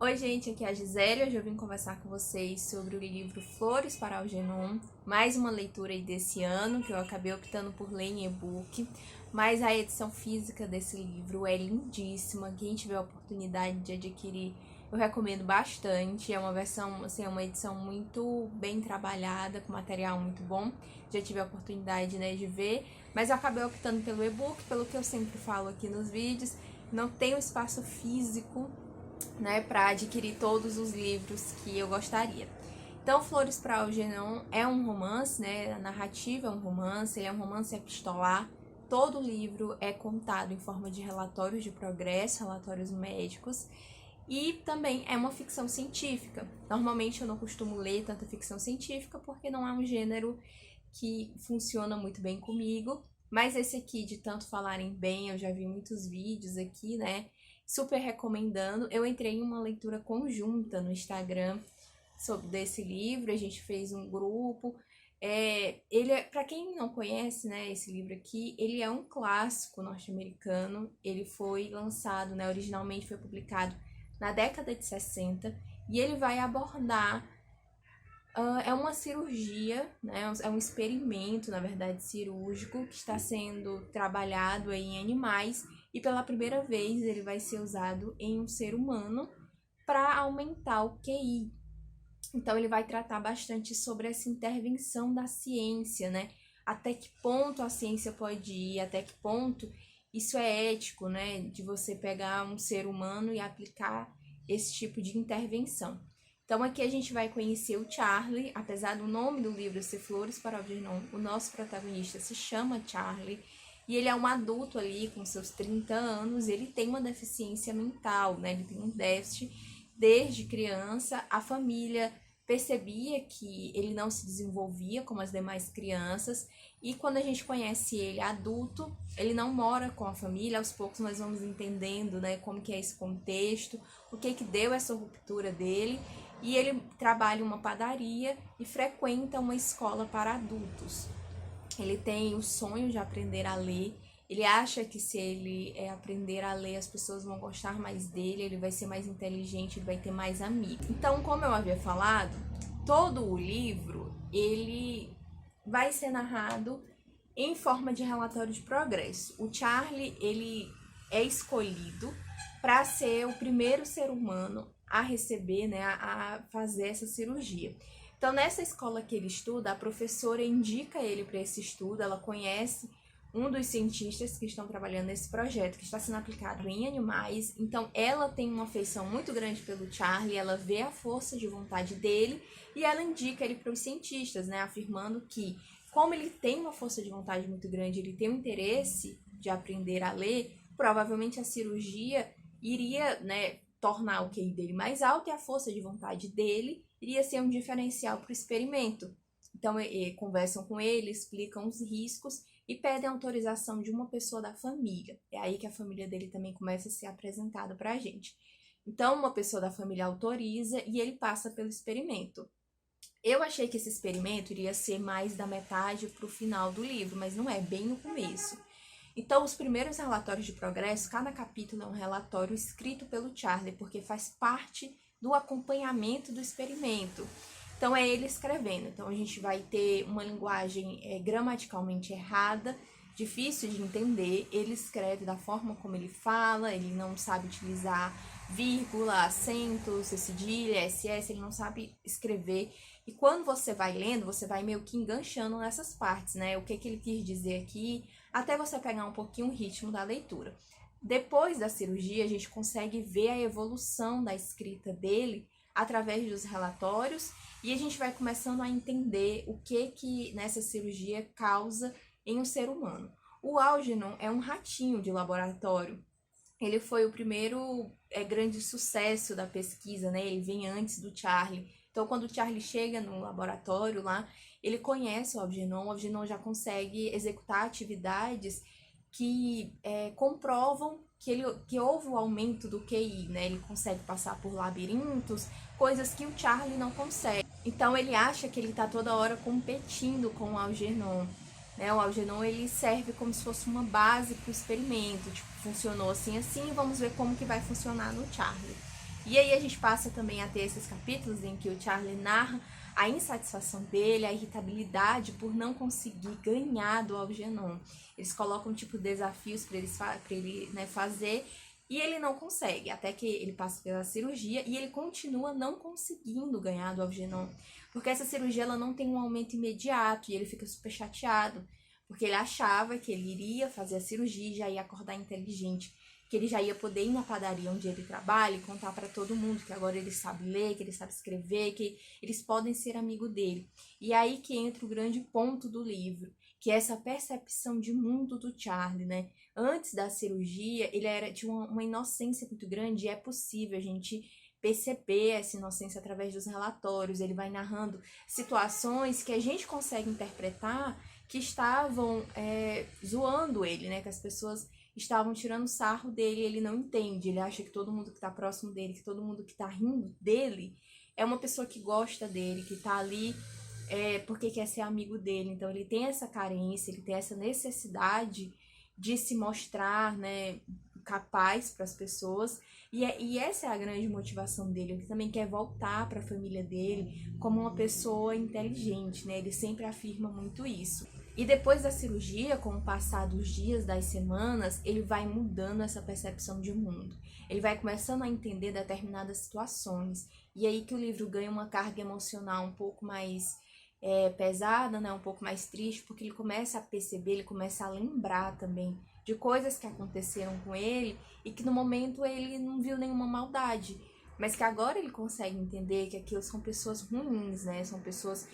Oi gente, aqui é a Gisele, hoje eu vim conversar com vocês sobre o livro Flores para Algernon, mais uma leitura aí desse ano, que eu acabei optando por ler em e-book, mas a edição física desse livro é lindíssima, quem tiver a oportunidade de adquirir, eu recomendo bastante, é uma versão, assim, é uma edição muito bem trabalhada, com material muito bom, já tive a oportunidade, né, de ver, mas eu acabei optando pelo e-book, pelo que eu sempre falo aqui nos vídeos, não tenho espaço físico, né, para adquirir todos os livros que eu gostaria. Então, Flores para Algernon é um romance, né, a narrativa é um romance, ele é um romance epistolar, todo o livro é contado em forma de relatórios de progresso, relatórios médicos, e também é uma ficção científica. Normalmente eu não costumo ler tanta ficção científica porque não é um gênero que funciona muito bem comigo, mas esse aqui, de tanto falarem bem, eu já vi muitos vídeos aqui, né, super recomendando. Eu entrei em uma leitura conjunta no Instagram sobre desse livro, a gente fez um grupo. Ele é, para quem não conhece, né, esse livro aqui, ele é um clássico norte-americano. Ele foi lançado, né, originalmente foi publicado na década de 60 e ele vai abordar é uma cirurgia, né? É um experimento, na verdade, cirúrgico que está sendo trabalhado aí em animais e pela primeira vez ele vai ser usado em um ser humano para aumentar o QI. Então ele vai tratar bastante sobre essa intervenção da ciência, né? Até que ponto a ciência pode ir, até que ponto isso é ético, né? De você pegar um ser humano e aplicar esse tipo de intervenção. Então aqui a gente vai conhecer o Charlie, apesar do nome do livro ser Flores para Algernon, o nosso protagonista se chama Charlie, e ele é um adulto ali com seus 30 anos, ele tem uma deficiência mental, né? Ele tem um déficit desde criança, a família percebia que ele não se desenvolvia como as demais crianças, e quando a gente conhece ele adulto, ele não mora com a família, aos poucos nós vamos entendendo, né, como que é esse contexto, o que deu essa ruptura dele, e ele trabalha em uma padaria e frequenta uma escola para adultos. Ele tem o sonho de aprender a ler. Ele acha que se ele aprender a ler, as pessoas vão gostar mais dele, ele vai ser mais inteligente, ele vai ter mais amigos. Então, como eu havia falado, todo o livro, ele vai ser narrado em forma de relatório de progresso. O Charlie, ele é escolhido para ser o primeiro ser humano a receber, né, a fazer essa cirurgia. Então, nessa escola que ele estuda, a professora indica ele para esse estudo, ela conhece um dos cientistas que estão trabalhando nesse projeto, que está sendo aplicado em animais. Então, ela tem uma afeição muito grande pelo Charlie, ela vê a força de vontade dele e ela indica ele para os cientistas, né, afirmando que, como ele tem uma força de vontade muito grande, ele tem um interesse de aprender a ler, provavelmente a cirurgia iria, né, tornar o QI dele mais alto e a força de vontade dele iria ser um diferencial para o experimento. Então, conversam com ele, explicam os riscos e pedem autorização de uma pessoa da família. É aí que a família dele também começa a ser apresentada para a gente. Então, uma pessoa da família autoriza e ele passa pelo experimento. Eu achei que esse experimento iria ser mais da metade para o final do livro, mas não é, bem no começo. Então, os primeiros relatórios de progresso, cada capítulo é um relatório escrito pelo Charlie, porque faz parte do acompanhamento do experimento. Então, é ele escrevendo. Então, a gente vai ter uma linguagem gramaticalmente errada, difícil de entender. Ele escreve da forma como ele fala, ele não sabe utilizar vírgula, acentos, cedilha, SS, ele não sabe escrever. E quando você vai lendo, você vai meio que enganchando nessas partes, né? O que ele quis dizer aqui, até você pegar um pouquinho o ritmo da leitura. Depois da cirurgia, a gente consegue ver a evolução da escrita dele através dos relatórios e a gente vai começando a entender o que nessa cirurgia causa em um ser humano. O Algernon é um ratinho de laboratório. Ele foi o primeiro grande sucesso da pesquisa, né? Ele vem antes do Charlie. Então, quando o Charlie chega no laboratório lá, ele conhece o Algernon já consegue executar atividades que comprovam que houve o aumento do QI, né? Ele consegue passar por labirintos, coisas que o Charlie não consegue. Então, ele acha que ele está toda hora competindo com o Algernon. Né? O Algernon ele serve como se fosse uma base para o experimento, tipo, funcionou assim, vamos ver como que vai funcionar no Charlie. E aí a gente passa também a ter esses capítulos em que o Charlie narra a insatisfação dele, a irritabilidade por não conseguir ganhar do Algernon. Eles colocam tipo desafios para ele, né, fazer, e ele não consegue, até que ele passa pela cirurgia e ele continua não conseguindo ganhar do Algernon, porque essa cirurgia ela não tem um aumento imediato e ele fica super chateado, porque ele achava que ele iria fazer a cirurgia e já ia acordar inteligente, que ele já ia poder ir na padaria onde ele trabalha e contar para todo mundo que agora ele sabe ler, que ele sabe escrever, que eles podem ser amigo dele. E aí que entra o grande ponto do livro, que é essa percepção de mundo do Charlie, né? Antes da cirurgia, tinha uma inocência muito grande, e é possível a gente perceber essa inocência através dos relatórios. Ele vai narrando situações que a gente consegue interpretar que estavam zoando ele, né? Que as pessoas estavam tirando sarro dele, ele não entende, ele acha que todo mundo que tá próximo dele, que todo mundo que tá rindo dele, é uma pessoa que gosta dele, que tá ali porque quer ser amigo dele. Então ele tem essa carência, ele tem essa necessidade de se mostrar, né, capaz para as pessoas, e essa é a grande motivação dele. Ele também quer voltar para a família dele como uma pessoa inteligente, né? Ele sempre afirma muito isso. E depois da cirurgia, com o passar dos dias, das semanas, ele vai mudando essa percepção de mundo. Ele vai começando a entender determinadas situações. E aí que o livro ganha uma carga emocional um pouco mais pesada, né? Um pouco mais triste, porque ele começa a perceber, ele começa a lembrar também de coisas que aconteceram com ele e que no momento ele não viu nenhuma maldade, mas que agora ele consegue entender que aquilo são pessoas ruins, né? São pessoas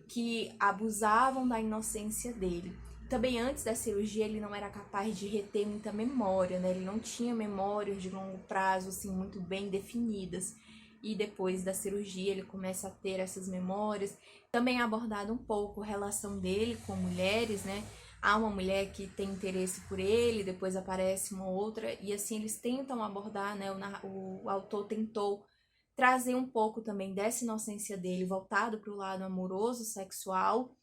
que abusavam da inocência dele. Também antes da cirurgia ele não era capaz de reter muita memória, né? Ele não tinha memórias de longo prazo assim muito bem definidas. E depois da cirurgia ele começa a ter essas memórias. Também é abordado um pouco a relação dele com mulheres, né? Há uma mulher que tem interesse por ele, depois aparece uma outra, e assim eles tentam abordar, né? O autor tentou trazer um pouco também dessa inocência dele, voltado para o lado amoroso, sexual.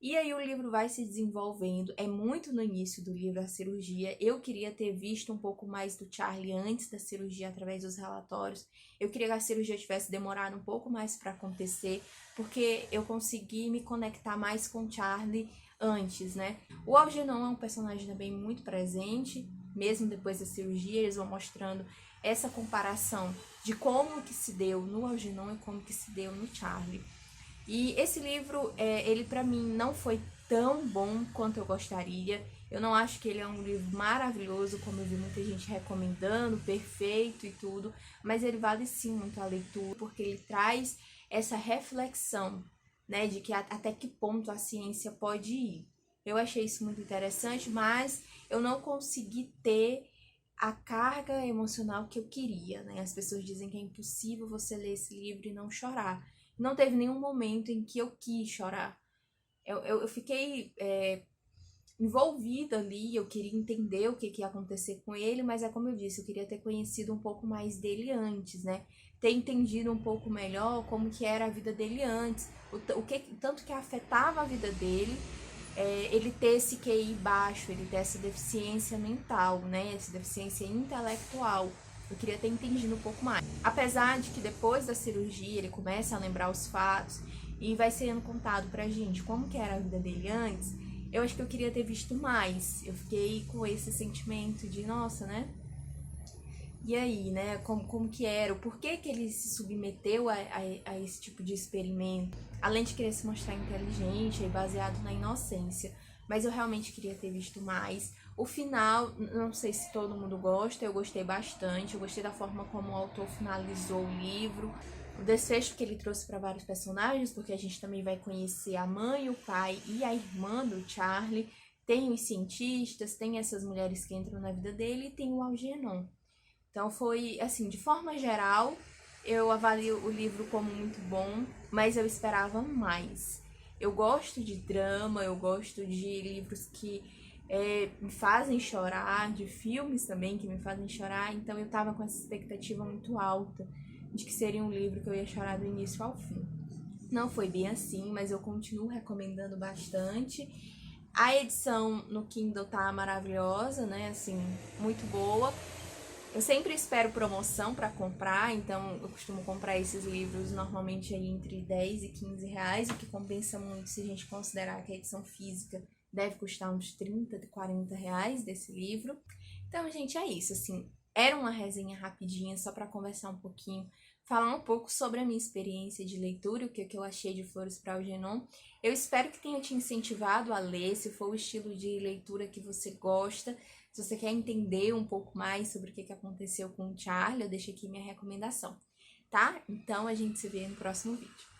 E aí o livro vai se desenvolvendo, é muito no início do livro a cirurgia. Eu queria ter visto um pouco mais do Charlie antes da cirurgia, através dos relatórios. Eu queria que a cirurgia tivesse demorado um pouco mais para acontecer, porque eu consegui me conectar mais com o Charlie antes, né? O Algernon é um personagem também muito presente, mesmo depois da cirurgia. Eles vão mostrando essa comparação de como que se deu no Algernon e como que se deu no Charlie. E esse livro, ele para mim não foi tão bom quanto eu gostaria. Eu não acho que ele é um livro maravilhoso, como eu vi muita gente recomendando, perfeito e tudo, mas ele vale sim muito a leitura, porque ele traz essa reflexão, né, de que até que ponto a ciência pode ir. Eu achei isso muito interessante, mas eu não consegui ter a carga emocional que eu queria, né? As pessoas dizem que é impossível você ler esse livro e não chorar. Não teve nenhum momento em que eu quis chorar. Eu fiquei envolvida ali, eu queria entender o que ia acontecer com ele, mas é como eu disse, eu queria ter conhecido um pouco mais dele antes, né? Ter entendido um pouco melhor como que era a vida dele antes, tanto que afetava a vida dele, ele ter esse QI baixo, ele ter essa deficiência mental, né? Essa deficiência intelectual. Eu queria ter entendido um pouco mais. Apesar de que depois da cirurgia ele começa a lembrar os fatos e vai sendo contado pra gente como que era a vida dele antes, eu acho que eu queria ter visto mais. Eu fiquei com esse sentimento de, nossa, né? E aí, né? Como que era? O porquê que ele se submeteu a esse tipo de experimento? Além de querer se mostrar inteligente e baseado na inocência. Mas eu realmente queria ter visto mais. O final, não sei se todo mundo gosta, eu gostei bastante. Eu gostei da forma como o autor finalizou o livro. O desfecho que ele trouxe para vários personagens, porque a gente também vai conhecer a mãe, o pai e a irmã do Charlie. Tem os cientistas, tem essas mulheres que entram na vida dele e tem o Algernon. Então foi, assim, de forma geral, eu avalio o livro como muito bom, mas eu esperava mais. Eu gosto de drama, eu gosto de livros que me fazem chorar, de filmes também que me fazem chorar, então eu tava com essa expectativa muito alta de que seria um livro que eu ia chorar do início ao fim. Não foi bem assim, mas eu continuo recomendando bastante. A edição no Kindle tá maravilhosa, né, assim, muito boa. Eu sempre espero promoção para comprar, então eu costumo comprar esses livros normalmente aí entre 10 e 15 reais, o que compensa muito se a gente considerar que a edição física deve custar uns 30, 40 reais desse livro. Então, gente, é isso, assim, era uma resenha rapidinha só para conversar um pouquinho, falar um pouco sobre a minha experiência de leitura, o que eu achei de Flores para Algernon. Eu espero que tenha te incentivado a ler, se for o estilo de leitura que você gosta. Se você quer entender um pouco mais sobre o que aconteceu com o Charlie, eu deixo aqui minha recomendação, tá? Então a gente se vê no próximo vídeo.